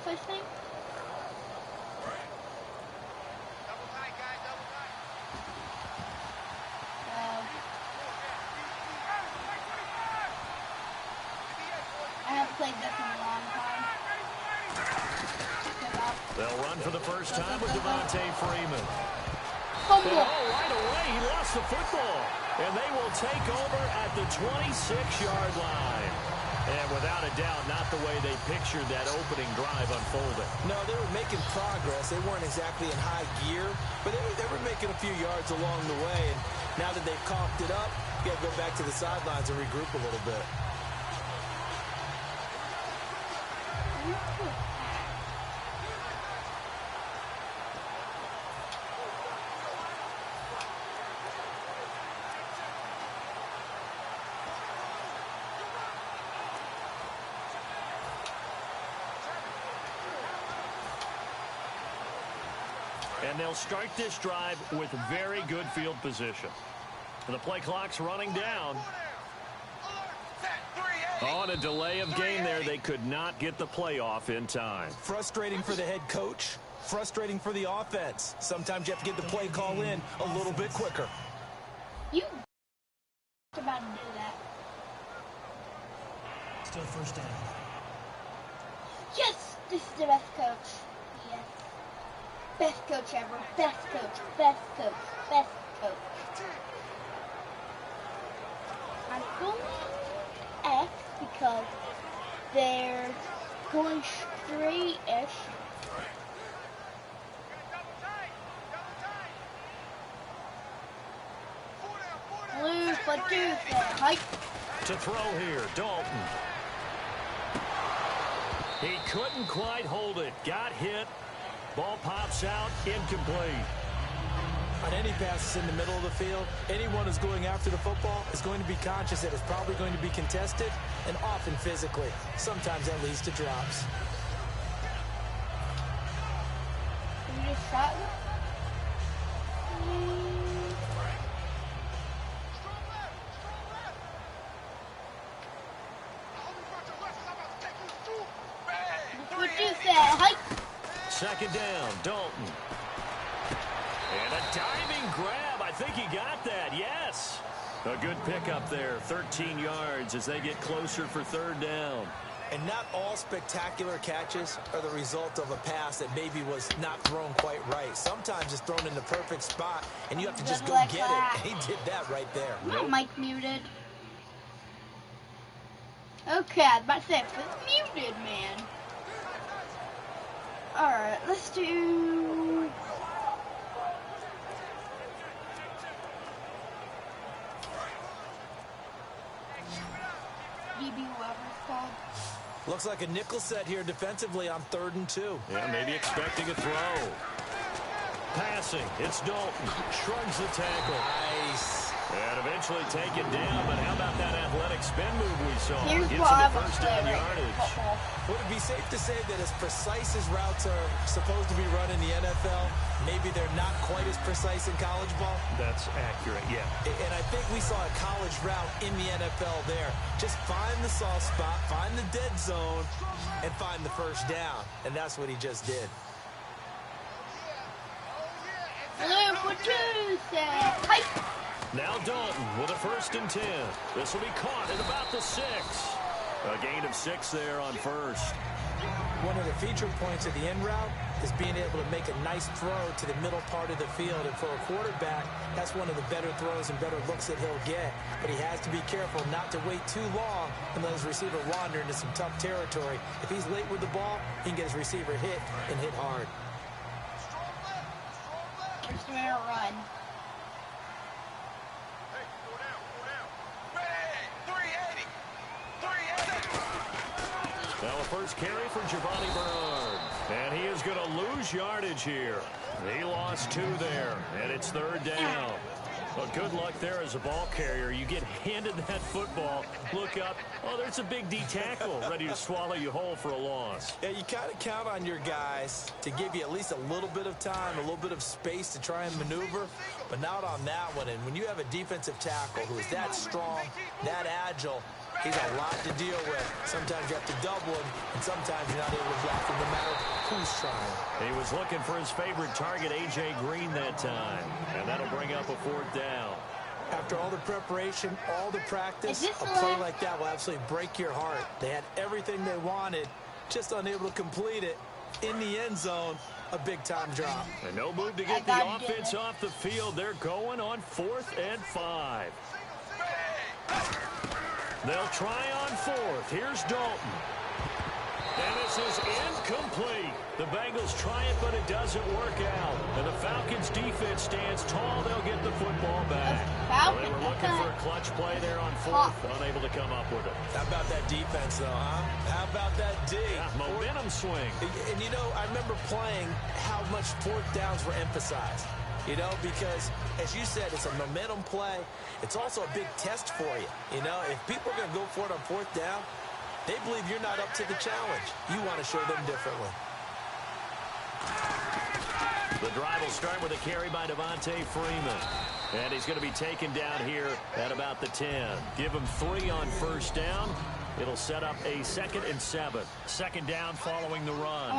I think. I haven't played this in a long time. They'll run for the first time with Devontae Freeman. Fumble. Right away, he lost the football. And they will take over at the 26-yard line. And without a doubt, not the way they pictured that opening drive unfolding. No, they were making progress. They weren't exactly in high gear, but they were making a few yards along the way. And now that they've coughed it up, you got to go back to the sidelines and regroup a little bit. And they'll start this drive with very good field position. The play clock's running down. On a delay of game there, they could not get the play off in time. Frustrating for the head coach. Frustrating for the offense. Sometimes you have to get the play call in a little bit quicker. You about to do that. Still first down. Yes, this is the best coach. Yes. Best coach ever. Best coach. Best coach. Best coach. I'm going X because they're going straight-ish. Blue for Tuesday. Hike. To throw here, Dalton. He couldn't quite hold it. Got hit. Ball pops out, incomplete. On any passes in the middle of the field, anyone who's going after the football is going to be conscious that it's probably going to be contested and often physically. Sometimes that leads to drops. You just shot him? What you say? Hike. Second down, Dalton. And a diving grab. I think he got that, yes. A good pickup there, 13 yards as they get closer for third down. And not all spectacular catches are the result of a pass that maybe was not thrown quite right. Sometimes it's thrown in the perfect spot, and you have to just go like get that. it. He did that right there. My mic muted. Okay, I was about to say, it's muted, man. Alright, let's do... DB, whoever it's called. Looks like a nickel set here defensively on 3rd and 2. Yeah, maybe expecting a throw. Passing, it's Dalton. Shrugs the tackle. Nice. And eventually take it down, but how about that athletic spin move we saw? Here's Gets what him I the would first say down right yardage. here. Would it be safe to say that as precise as routes are supposed to be run in the NFL, maybe they're not quite as precise in college ball? That's accurate, yeah. And I think we saw a college route in the NFL there. Just find the soft spot, find the dead zone, and find the first down. And that's what he just did. Blue for Tuesday. Hike. Now Dalton with a 1st and 10. This will be caught at about the 6. A gain of 6 there on first. One of the feature points of the end route is being able to make a nice throw to the middle part of the field. And for a quarterback, that's one of the better throws and better looks that he'll get. But he has to be careful not to wait too long and let his receiver wander into some tough territory. If he's late with the ball, he can get his receiver hit and hit hard. Here's the run. Now a first carry for Giovanni Bernard. And he is going to lose yardage here. He lost 2 there, and it's 3rd down. Well, good luck there as a ball carrier. You get handed that football, look up, oh, there's a big D tackle ready to swallow you whole for a loss. Yeah, you kind of count on your guys to give you at least a little bit of time, a little bit of space to try and maneuver, but not on that one. And when you have a defensive tackle who is that strong, that agile, He's a lot to deal with. Sometimes you have to double him, and sometimes you're not able to block him no matter who's trying. He was looking for his favorite target, A.J. Green, that time. And that'll bring up a 4th down. After all the preparation, all the practice, a play like that will absolutely break your heart. They had everything they wanted, just unable to complete it. In the end zone, a big-time drop. And no move to get the offense off the field. They're going on 4th and 5. They'll try on 4th. Here's Dalton. And this is incomplete. The Bengals try it, but it doesn't work out. And the Falcons' defense stands tall. They'll get the football back. Well, they were looking for a clutch play there on 4th, unable to come up with it. How about that defense, though, huh? How about that D? Yeah, momentum swing. And, you know, I remember playing how much 4th downs were emphasized. You know, because, as you said, it's a momentum play. It's also a big test for you. You know, if people are going to go for it on 4th down, they believe you're not up to the challenge. You want to show them differently. The drive will start with a carry by Devontae Freeman. And he's going to be taken down here at about the 10. Give him 3 on 1st down. It'll set up a 2nd and 7. 2nd down following the run.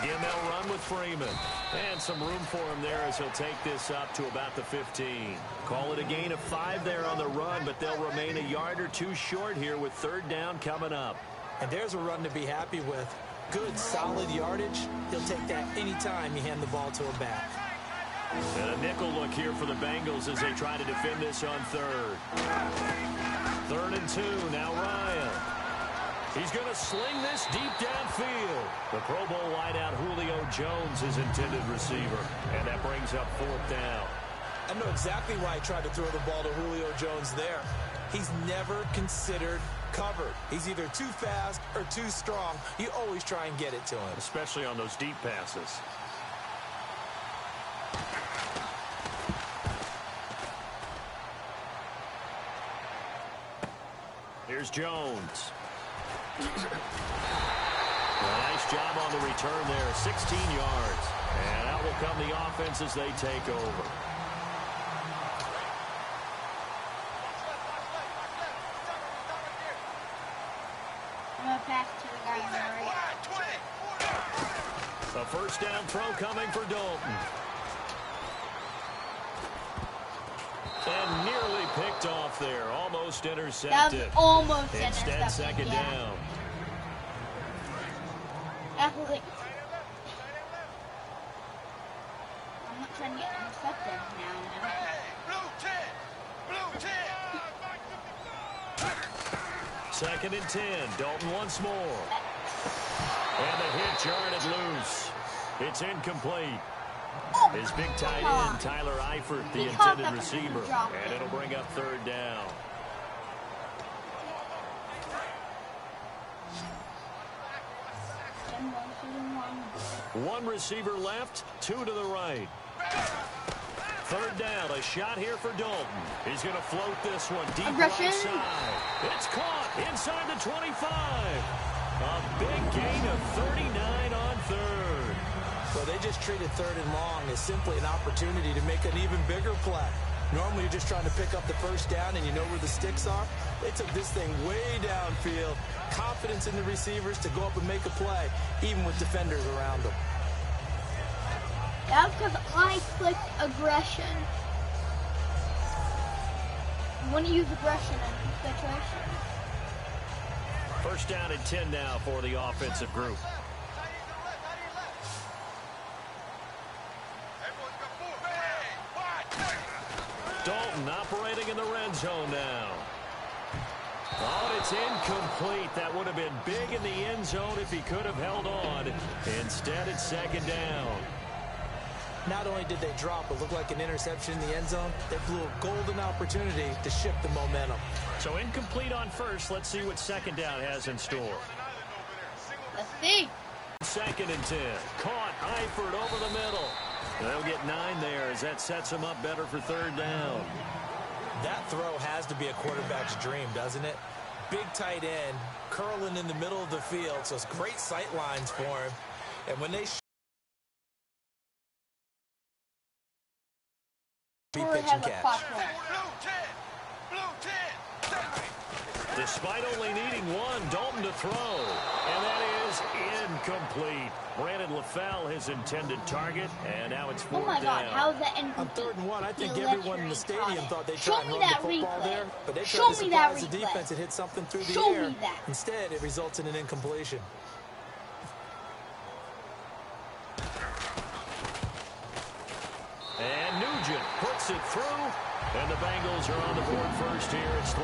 Again, they'll run with Freeman. And some room for him there as he'll take this up to about the 15. Call it a gain of 5 there on the run, but they'll remain a yard or 2 short here with 3rd down coming up. And there's a run to be happy with. Good, solid yardage. He'll take that any time you hand the ball to a back. And a nickel look here for the Bengals as they try to defend this on 3rd. 3rd and 2, now Ryan. He's going to sling this deep downfield. The Pro Bowl wideout Julio Jones is intended receiver. And that brings up 4th down. I know exactly why he tried to throw the ball to Julio Jones there. He's never considered covered. He's either too fast or too strong. You always try and get it to him. Especially on those deep passes. Here's Jones. Nice job on the return there, 16 yards. And out will come the offense as they take over. I'm going to pass to the guy on the right. A 1st down throw coming for Dalton. And nearly picked off there. Almost intercepted. That was almost instead, intercepted. 2nd down. Like, I'm not trying to get intercepted now. Blue 10. 2nd and 10. Dalton once more. And the hit jarred loose. It's incomplete. His big tight end, Tyler Eifert, the intended receiver. And it'll bring up 3rd down. One receiver left, 2 to the right. 3rd down, a shot here for Dalton. He's going to float this one deep right side. It's caught inside the 25. A big gain of 39 on 3rd. Well, they just treated 3rd and long as simply an opportunity to make an even bigger play. Normally, you're just trying to pick up the 1st down and you know where the sticks are. They took this thing way downfield. Confidence in the receivers to go up and make a play, even with defenders around them. That's because I clicked aggression. You want to use aggression in this situation. 1st down and 10 now for the offensive group. Dalton operating in the red zone now. Oh, it's incomplete. That would have been big in the end zone if he could have held on. Instead, it's 2nd down. Not only did they drop what looked like an interception in the end zone, they blew a golden opportunity to shift the momentum. So incomplete on 1st. Let's see what 2nd down has in store. Let's see. 2nd and 10. Caught Eifert over the middle. They'll get 9 there as that sets him up better for 3rd down. That throw has to be a quarterback's dream, doesn't it? Big tight end, curling in the middle of the field, so it's great sight lines for him. And when they pitch Or and have a catch. clock roll. Despite only needing one, Dalton to throw. And that is incomplete. Brandon LaFell, his intended target. And now it's fourth Oh my God, down. how's that On incomplete? 3rd and 1, I think The everyone in the electric stadium thought they'd Show try and me run the that football replay. there, but they Show tried to me that surprise the replay. defense and hit something through the Show air. me that. Instead, it results in an incompletion. And Nugent puts it through. And the Bengals are on the board first here. It's 3-0.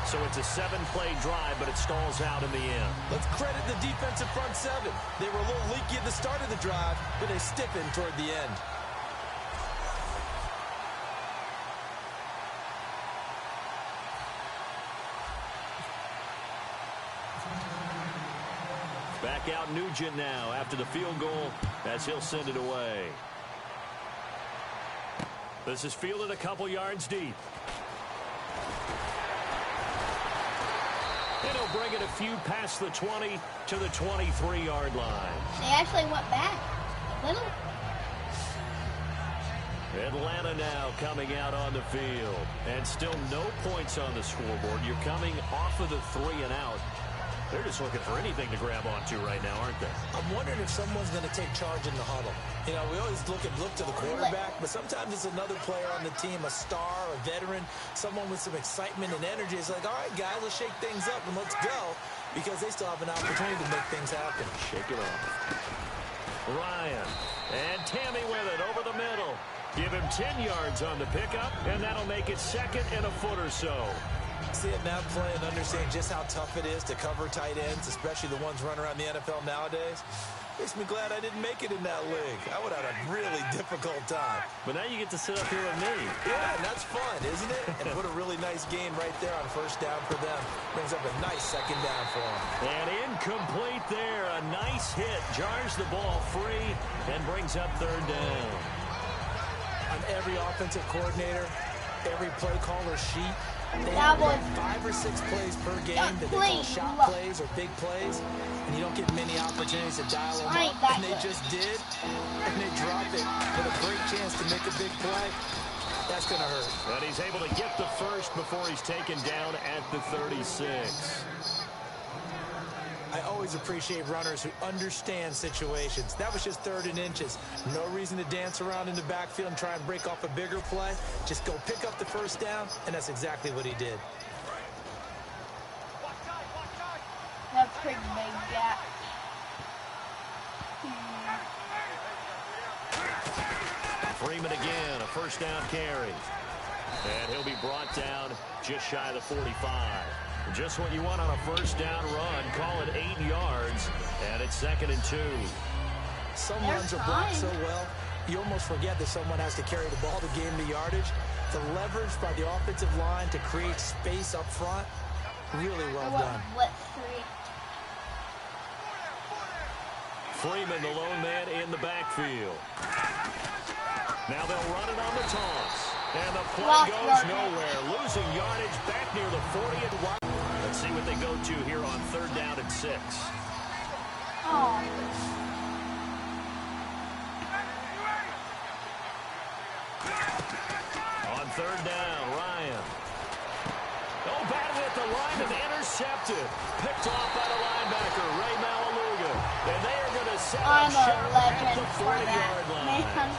So it's a 7-play drive, but it stalls out in the end. Let's credit the defensive front seven. They were a little leaky at the start of the drive, but they stiffened toward the end. Back out Nugent now after the field goal as he'll send it away. This is fielded a couple yards deep. And he'll bring it a few past the 20 to the 23-yard line. They actually went back a little. Atlanta now coming out on the field. And still no points on the scoreboard. You're coming off of the 3 and out. They're just looking for anything to grab onto right now, aren't they? I'm wondering if someone's going to take charge in the huddle. You know, we always look to the quarterback, but sometimes it's another player on the team, a star, a veteran, someone with some excitement and energy. It's like, all right, guys, let's shake things up and let's go, because they still have an opportunity to make things happen. Shake it off. Ryan. And Tammy with it over the middle. Give him 10 yards on the pickup, and that'll make it second and a foot or so. See it now play and understand just how tough it is to cover tight ends, especially the ones running around the NFL nowadays. Makes me glad I didn't make it in that league. I would have had a really difficult time. But now you get to sit up here with me. Yeah, and that's fun, isn't it? And put a really nice gain right there on first down for them. Brings up a nice second down for them. And incomplete there. A nice hit. Jars the ball free and brings up third down. On every offensive coordinator, every play caller sheet, they That have was 5 or 6 plays per game that they call shot plays or big plays, and you don't get many opportunities to dial them Ain't up, that and they good. just did, and they drop it with a great chance to make a big play. That's going to hurt. And he's able to get the first before he's taken down at the 36. I always appreciate runners who understand situations. That was just 3rd and inches. No reason to dance around in the backfield and try and break off a bigger play. Just go pick up the first down, and that's exactly what he did. That's a pretty big gap. Freeman again, a first down carry. And he'll be brought down just shy of the 45. Just what you want on a first down run. Call it 8 yards, and it's 2nd and 2. Some They're runs are blocked so fine. well, you almost forget that someone has to carry the ball to gain the yardage. The leverage by the offensive line to create space up front, really well done. Blitz 3. Freeman, the lone man in the backfield. Now they'll run it on the toss. And the play Lost goes yardage. nowhere. Losing yardage back near the 40 and wide. Let's see what they go to here on 3rd down and 6. Oh. On 3rd down, Ryan. Oh, batted at the line and intercepted. Picked off by the linebacker, Ray Malaluga. And they are going to set I'm up a shop at legend the for 40-yard that, line. man.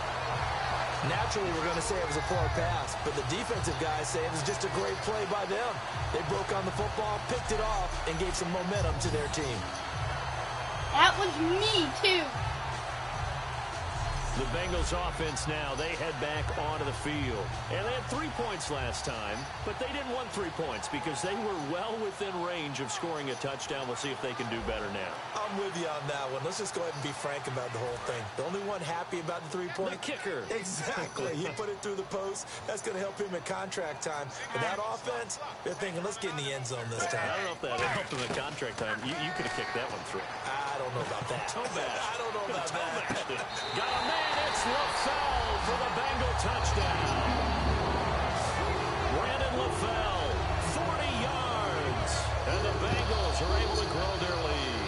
Naturally, we're going to say it was a poor pass, but the defensive guys say it was just a great play by them. They broke on the football, picked it off, and gave some momentum to their team. That was me, too. The Bengals offense now, they head back onto the field. And they had 3 points last time, but they didn't want 3 points because they were well within range of scoring a touchdown. We'll see if they can do better now. I'm with you on that one. Let's just go ahead and be frank about the whole thing. The only one happy about the 3-point. The kicker. Exactly. You put it through the post. That's going to help him at contract time. But that offense, they're thinking, let's get in the end zone this time. I don't know if that helped him at contract time. You could have kicked that one through. I don't know about that. I don't know about that. Got a man. It's LaFell for the Bengal touchdown. Brandon LaFell, 40 yards. And the Bengals are able to grow their lead.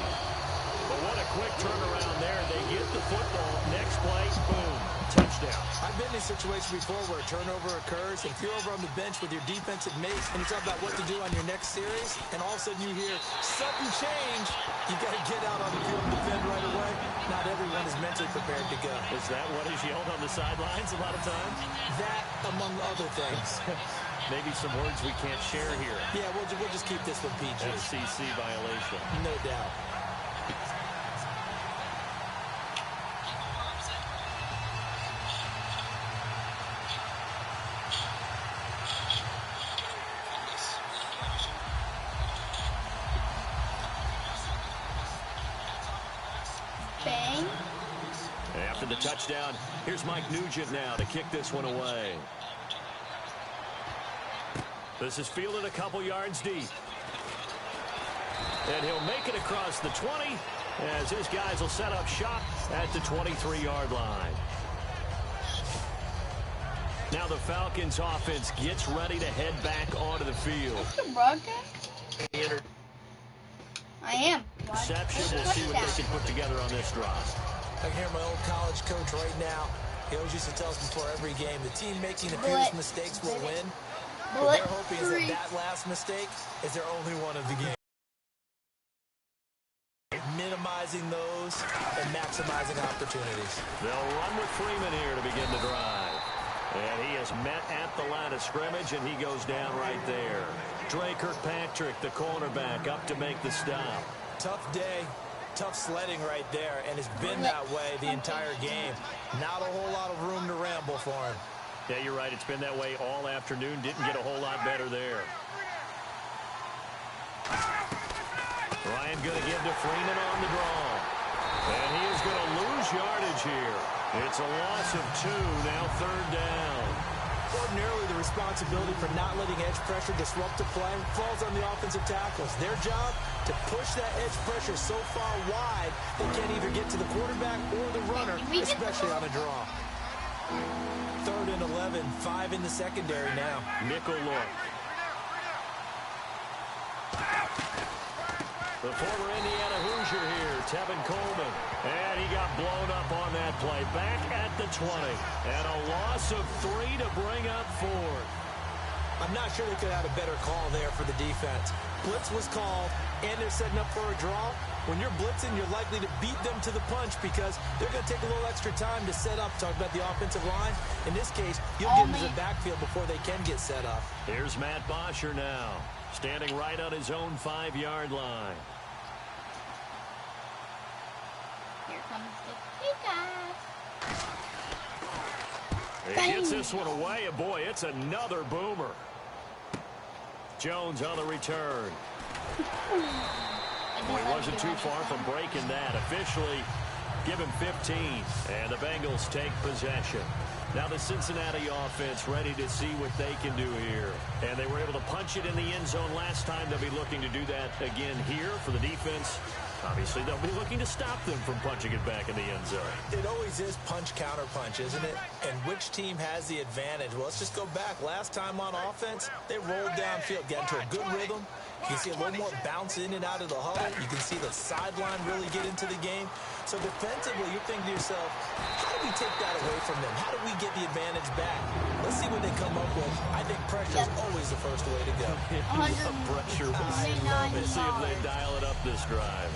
But what a quick turnaround there. They get the football. Next play, boom, touchdown. I've been been in a situation before where a turnover occurs, and if you're over on the bench with your defensive mates and you talk about what to do on your next series, and all of a sudden you hear sudden change, you got to get out on the field and defend right away. Not everyone is mentally prepared to go. Is that what is yelled on the sidelines a lot of times? That, among other things. Maybe some words we can't share here. Yeah, we'll just keep this one PG. FCC violation. No doubt. Bang. After the touchdown, here's Mike Nugent now to kick this one away. This is fielded a couple yards deep. And he'll make it across the 20 as his guys will set up shop at the 23-yard line. Now the Falcons offense gets ready to head back onto the field. What's the broadcast? I am. Reception. We'll see what they can put together on this drive. I can hear my old college coach right now. He always used to tell us before every game, the team making the fewest mistakes will win. What they're hoping is that last mistake is their only one of the game. Minimizing those and maximizing opportunities. They'll run with Freeman here to begin the drive. And he is met at the line of scrimmage, and he goes down right there. Dre Kirkpatrick, the cornerback, up to make the stop. Tough day, tough sledding right there, and it's been that way the entire game. Not a whole lot of room to ramble for him. Yeah, you're right. It's been that way all afternoon. Didn't get a whole lot better there. Ryan going to give to Freeman on the draw. And he is going to lose yardage here. It's a loss of 2, now third down. Ordinarily, the responsibility for not letting edge pressure disrupt the play falls on the offensive tackles. Their job to push that edge pressure so far wide they can't either get to the quarterback or the runner, especially on a draw. 3rd and 11, 5 in the secondary now. Nickel look. The former Indiana Hoosier here, Tevin Coleman. And he got blown up on that play. Back at the 20. And a loss of 3 to bring up 4. I'm not sure they could have had a better call there for the defense. Blitz was called, and they're setting up for a draw. When you're blitzing, you're likely to beat them to the punch because they're going to take a little extra time to set up. Talk about the offensive line. In this case, you'll get into the backfield before they can get set up. Here's Matt Bosher now, standing right on his own 5-yard line. Here comes the kickoff. He gets this one away, and boy, it's another boomer. Jones on the return. Well, he wasn't too far from breaking that. Officially, give him 15, and the Bengals take possession. Now the Cincinnati offense ready to see what they can do here. And they were able to punch it in the end zone last time. They'll be looking to do that again here for the defense. Obviously, they'll be looking to stop them from punching it back in the end zone. It always is punch, counter punch, isn't it? And which team has the advantage? Well, let's just go back. Last time on offense, they rolled downfield, got into a good rhythm. You can see a little more bounce in and out of the huddle. You can see the sideline really get into the game. So defensively, you're thinking to yourself, how do we take that away from them? How do we get the advantage back? Let's see what they come up with. I think pressure is always the first way to go. Pressure. Let's see if they dial it up this drive.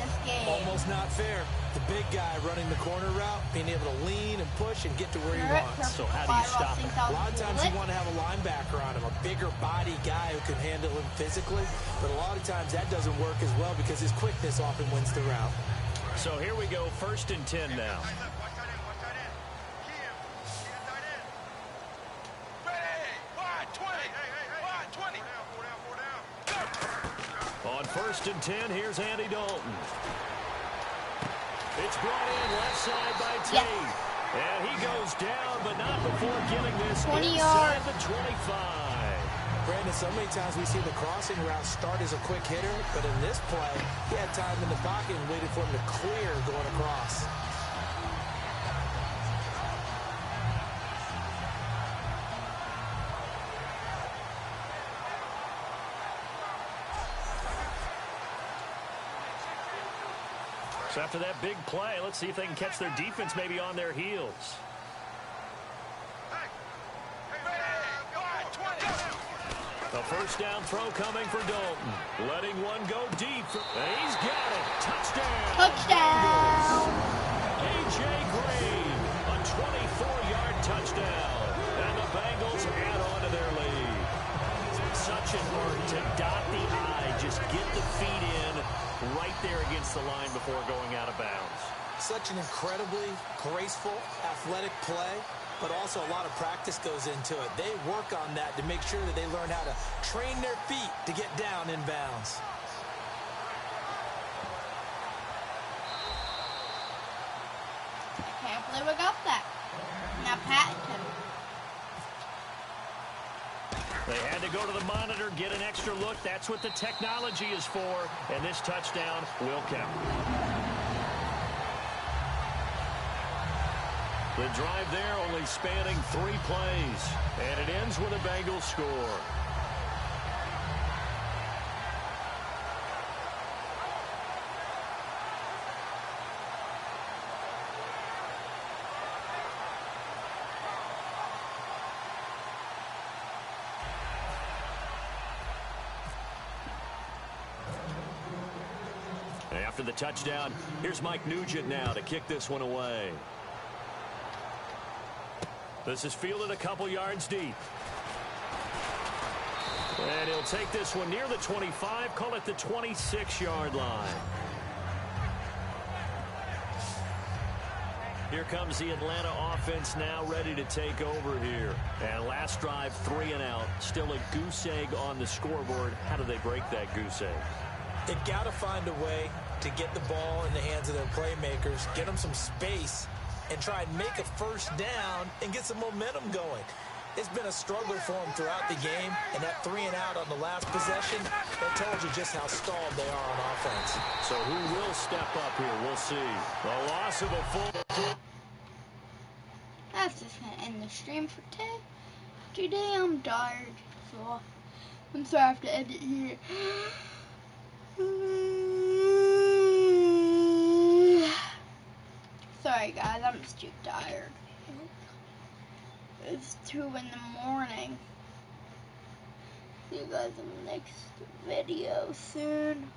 Almost not fair. The big guy running the corner route, being able to lean and push and get to where he wants. So how do you stop him? A lot of times you want to have a linebacker on him, a bigger body guy who can handle him physically. But a lot of times that doesn't work as well because his quickness often wins the route. So here we go, 1st and 10 now. On 1st and 10, here's Andy Dalton. It's brought in left side by Tate. And he goes down, but not before getting this 20 inside yards. the 25. Brandon, so many times we see the crossing route start as a quick hitter, but in this play, he had time in the pocket and waited for him to clear going across. So after that big play, let's see if they can catch their defense maybe on their heels. A first down throw coming for Dalton. Letting one go deep. And he's got it. Touchdown. Touchdown. A.J. Green, a 24-yard touchdown. And the Bengals add on to their lead. Such an art to dot the I. Just get the feet in right there against the line before going out of bounds. Such an incredibly graceful, athletic play, but also a lot of practice goes into it. They work on that to make sure that they learn how to train their feet to get down in bounds. I can't believe I got that. Now Patton. They had to go to the monitor, get an extra look. That's what the technology is for, and this touchdown will count. The drive there only spanning 3 plays, and it ends with a Bengals score. After the touchdown, here's Mike Nugent now to kick this one away. This is fielded a couple yards deep. And he'll take this one near the 25, call it the 26-yard line. Here comes the Atlanta offense now ready to take over here. And last drive, 3 and out. Still a goose egg on the scoreboard. How do they break that goose egg? They've got to find a way to get the ball in the hands of their playmakers, get them some space, and try and make a first down and get some momentum going. It's been a struggle for them throughout the game, and that 3 and out on the last possession, that told you just how stalled they are on offense. So who will step up here? We'll see. The loss of a full... That's just going to end the stream for today. I'm tired, so I'm sorry I have to end it here. Sorry guys, I'm just too tired. It's 2 in the morning. See you guys in the next video soon.